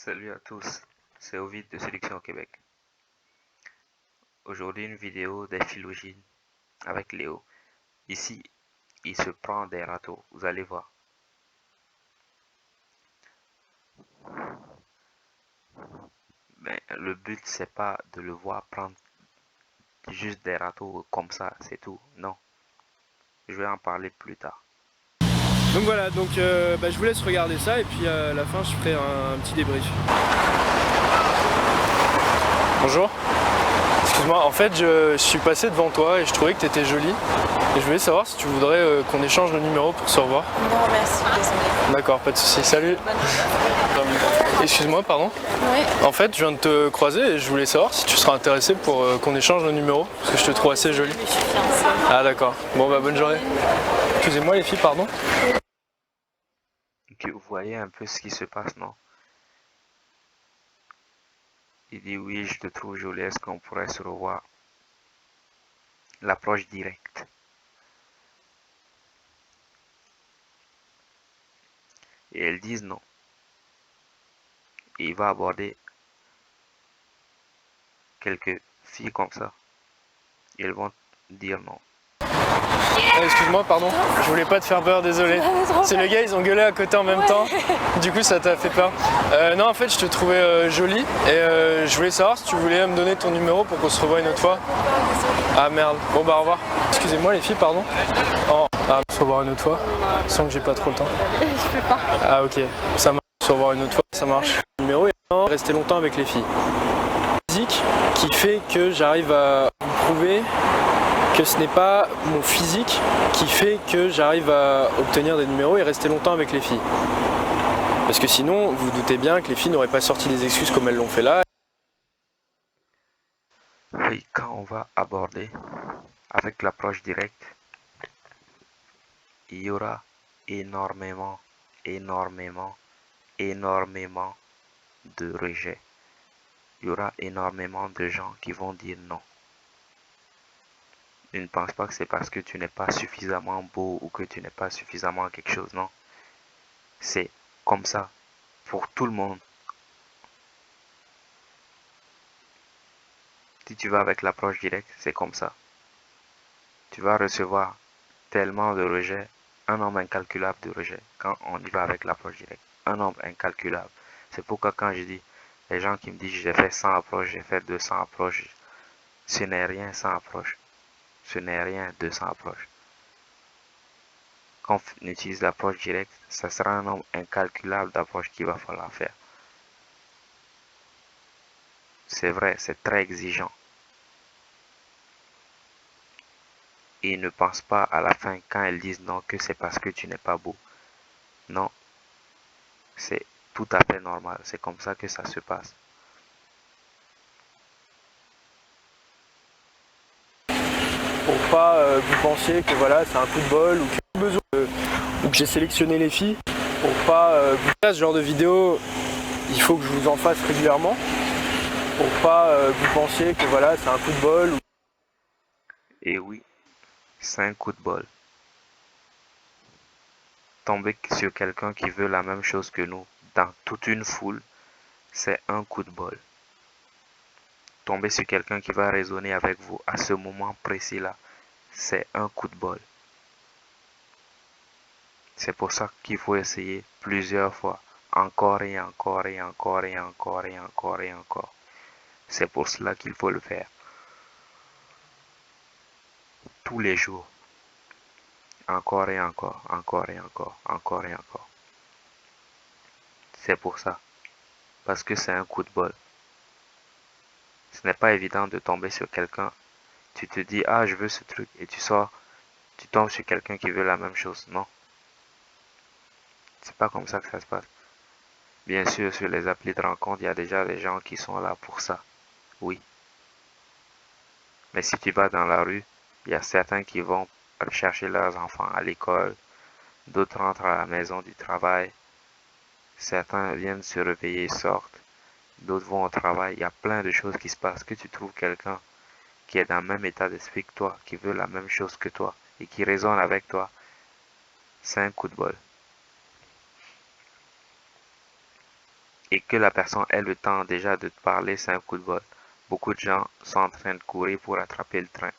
Salut à tous, c'est Ovid de Sélection Québec. Aujourd'hui une vidéo des phylogènes avec Léo. Ici, il se prend des râteaux, vous allez voir. Mais le but c'est pas de le voir prendre juste des râteaux comme ça, c'est tout. Non, je vais en parler plus tard. Donc voilà, je vous laisse regarder ça et puis à la fin je ferai un petit débrief. Bonjour. Excuse-moi, en fait je suis passé devant toi et je trouvais que tu étais jolie. Et je voulais savoir si tu voudrais qu'on échange nos numéros pour se revoir. Non merci, désolé. D'accord, pas de soucis. Salut. Excuse-moi, pardon. Oui. En fait, je viens de te croiser et je voulais savoir si tu seras intéressé pour qu'on échange nos numéros, parce que je te trouve assez jolie. Je suis fiancée. Ah d'accord. Bon bah bonne journée. Excusez-moi les filles, pardon. Ok, vous voyez un peu ce qui se passe, non? Il dit oui, je te trouve jolie, est-ce qu'on pourrait se revoir? L'approche directe. Et elles disent non. Et il va aborder quelques filles comme ça. Et elles vont dire non. Excuse-moi, pardon, je voulais pas te faire peur, désolé. C'est le gars, ils ont gueulé à côté en même temps, du coup ça t'a fait peur. Non, en fait, je te trouvais jolie et je voulais savoir si tu voulais me donner ton numéro pour qu'on se revoie une autre fois. Ah merde, bon bah au revoir. Excusez-moi les filles, pardon. Oh, ah, on se revoir une autre fois, sans que j'ai pas trop le temps. Je peux pas. Ah ok, ça marche, on se revoir une autre fois, ça marche. Le numéro est rester longtemps avec les filles. Physique qui fait que j'arrive à vous prouver que ce n'est pas mon physique qui fait que j'arrive à obtenir des numéros et rester longtemps avec les filles. Parce que sinon, vous vous doutez bien que les filles n'auraient pas sorti des excuses comme elles l'ont fait là. Oui, quand on va aborder avec l'approche directe, il y aura énormément, énormément, énormément de rejets. Il y aura énormément de gens qui vont dire non. Je ne pense pas que c'est parce que tu n'es pas suffisamment beau ou que tu n'es pas suffisamment quelque chose, non. C'est comme ça pour tout le monde. Si tu vas avec l'approche directe, c'est comme ça. Tu vas recevoir tellement de rejets, un nombre incalculable de rejets quand on y va avec l'approche directe. Un nombre incalculable. C'est pourquoi quand je dis, les gens qui me disent j'ai fait 100 approches, j'ai fait 200 approches, ce n'est rien 100 approches. Ce n'est rien 200 approches. Quand on utilise l'approche directe, ça sera un nombre incalculable d'approches qu'il va falloir faire. C'est vrai, c'est très exigeant. Et ne pense pas à la fin quand elles disent non que c'est parce que tu n'es pas beau. Non, c'est tout à fait normal. C'est comme ça que ça se passe. Pour pas que vous pensiez que voilà, c'est un coup de bol ou que j'ai besoin ou que j'ai sélectionné les filles. Pour pas vous faire ce genre de vidéo, il faut que je vous en fasse régulièrement. Pour pas que vous pensiez que voilà, c'est un coup de bol. Et oui, c'est un coup de bol. Tomber sur quelqu'un qui veut la même chose que nous dans toute une foule, c'est un coup de bol. Tomber sur quelqu'un qui va raisonner avec vous à ce moment précis-là, c'est un coup de bol. C'est pour ça qu'il faut essayer plusieurs fois, encore et encore et encore et encore et encore et encore. C'est pour cela qu'il faut le faire. Tous les jours. Encore et encore, encore et encore, encore et encore. C'est pour ça. Parce que c'est un coup de bol. Ce n'est pas évident de tomber sur quelqu'un. Tu te dis, ah, je veux ce truc. Et tu sors, tu tombes sur quelqu'un qui veut la même chose. Non. C'est pas comme ça que ça se passe. Bien sûr, sur les applis de rencontre, il y a déjà des gens qui sont là pour ça. Oui. Mais si tu vas dans la rue, il y a certains qui vont chercher leurs enfants à l'école. D'autres rentrent à la maison du travail. Certains viennent se réveiller et sortent. D'autres vont au travail. Il y a plein de choses qui se passent. Que tu trouves quelqu'un qui est dans le même état d'esprit que toi, qui veut la même chose que toi et qui raisonne avec toi, c'est un coup de bol. et que la personne ait le temps déjà de te parler, c'est un coup de bol. Beaucoup de gens sont en train de courir pour attraper le train.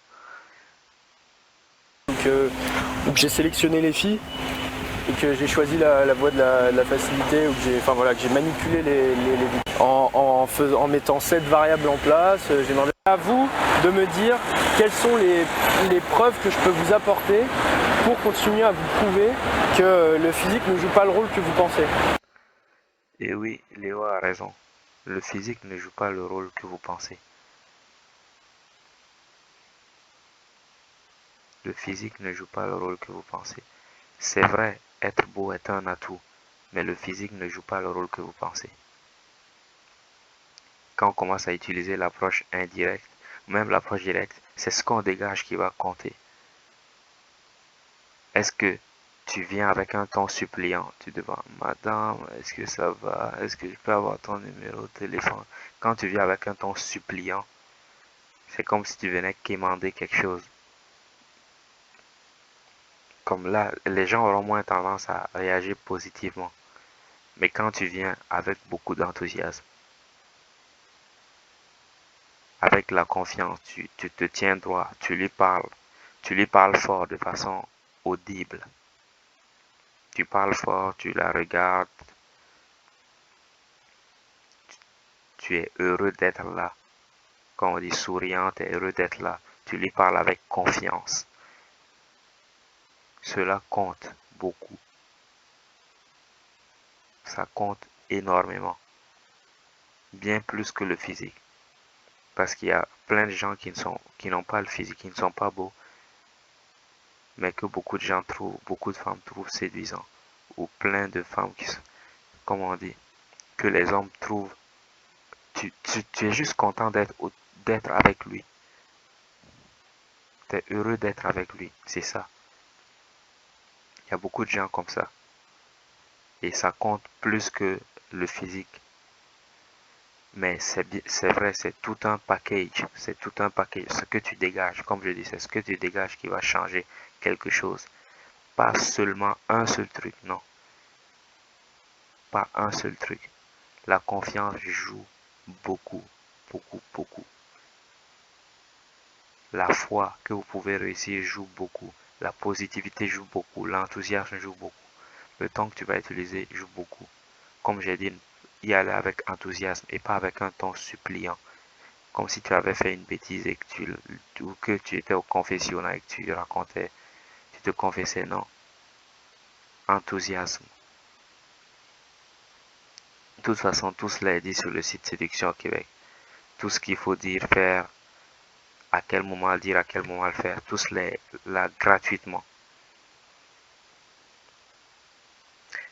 Donc j'ai sélectionné les filles et que j'ai choisi la voie de la facilité, ou que j'ai manipulé les vidéos. En mettant 7 variables en place, j'ai demandé à vous de me dire quelles sont les preuves que je peux vous apporter pour continuer à vous prouver que le physique ne joue pas le rôle que vous pensez. Et oui, Léo a raison. Le physique ne joue pas le rôle que vous pensez. Le physique ne joue pas le rôle que vous pensez. C'est vrai, être beau est un atout, mais le physique ne joue pas le rôle que vous pensez. Quand on commence à utiliser l'approche indirecte, même l'approche directe, c'est ce qu'on dégage qui va compter. Est-ce que tu viens avec un ton suppliant? Tu demandes, Madame, est-ce que ça va? Est-ce que je peux avoir ton numéro de téléphone? Quand tu viens avec un ton suppliant, c'est comme si tu venais quémander quelque chose. Comme là, les gens auront moins tendance à réagir positivement. Mais quand tu viens avec beaucoup d'enthousiasme, avec la confiance, tu te tiens droit, tu lui parles fort de façon audible. Tu parles fort, tu la regardes, tu es heureux d'être là. Quand on dit souriant, tu es heureux d'être là. Tu lui parles avec confiance. Cela compte beaucoup. Ça compte énormément. Bien plus que le physique. Parce qu'il y a plein de gens qui n'ont pas le physique, qui ne sont pas beaux, mais que beaucoup de femmes trouvent séduisants. Ou plein de femmes comment on dit, que les hommes trouvent. Tu es juste content d'être avec lui. Tu es heureux d'être avec lui. C'est ça. Il y a beaucoup de gens comme ça. Et ça compte plus que le physique. Mais c'est vrai, c'est tout un package. C'est tout un package. Ce que tu dégages, comme je dis, c'est ce que tu dégages qui va changer quelque chose. Pas seulement un seul truc, non. Pas un seul truc. La confiance joue beaucoup, beaucoup, beaucoup. La foi que vous pouvez réussir joue beaucoup. La positivité joue beaucoup. L'enthousiasme joue beaucoup. Le temps que tu vas utiliser joue beaucoup. Comme j'ai dit, y aller avec enthousiasme et pas avec un ton suppliant. Comme si tu avais fait une bêtise et que tu étais au confessionnal et que tu racontais, tu te confessais, non. Enthousiasme. De toute façon, tout cela est dit sur le site Séduction Québec. Tout ce qu'il faut dire, faire, à quel moment le dire, à quel moment le faire, tout cela est là gratuitement.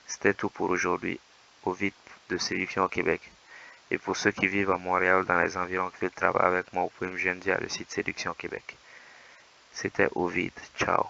C'était tout pour aujourd'hui. Ovid de Séduction Québec. Et pour ceux qui vivent à Montréal, dans les environs, qui veulent travailler avec moi, vous pouvez me joindre via le site Séduction Québec. C'était Ovid. Ciao.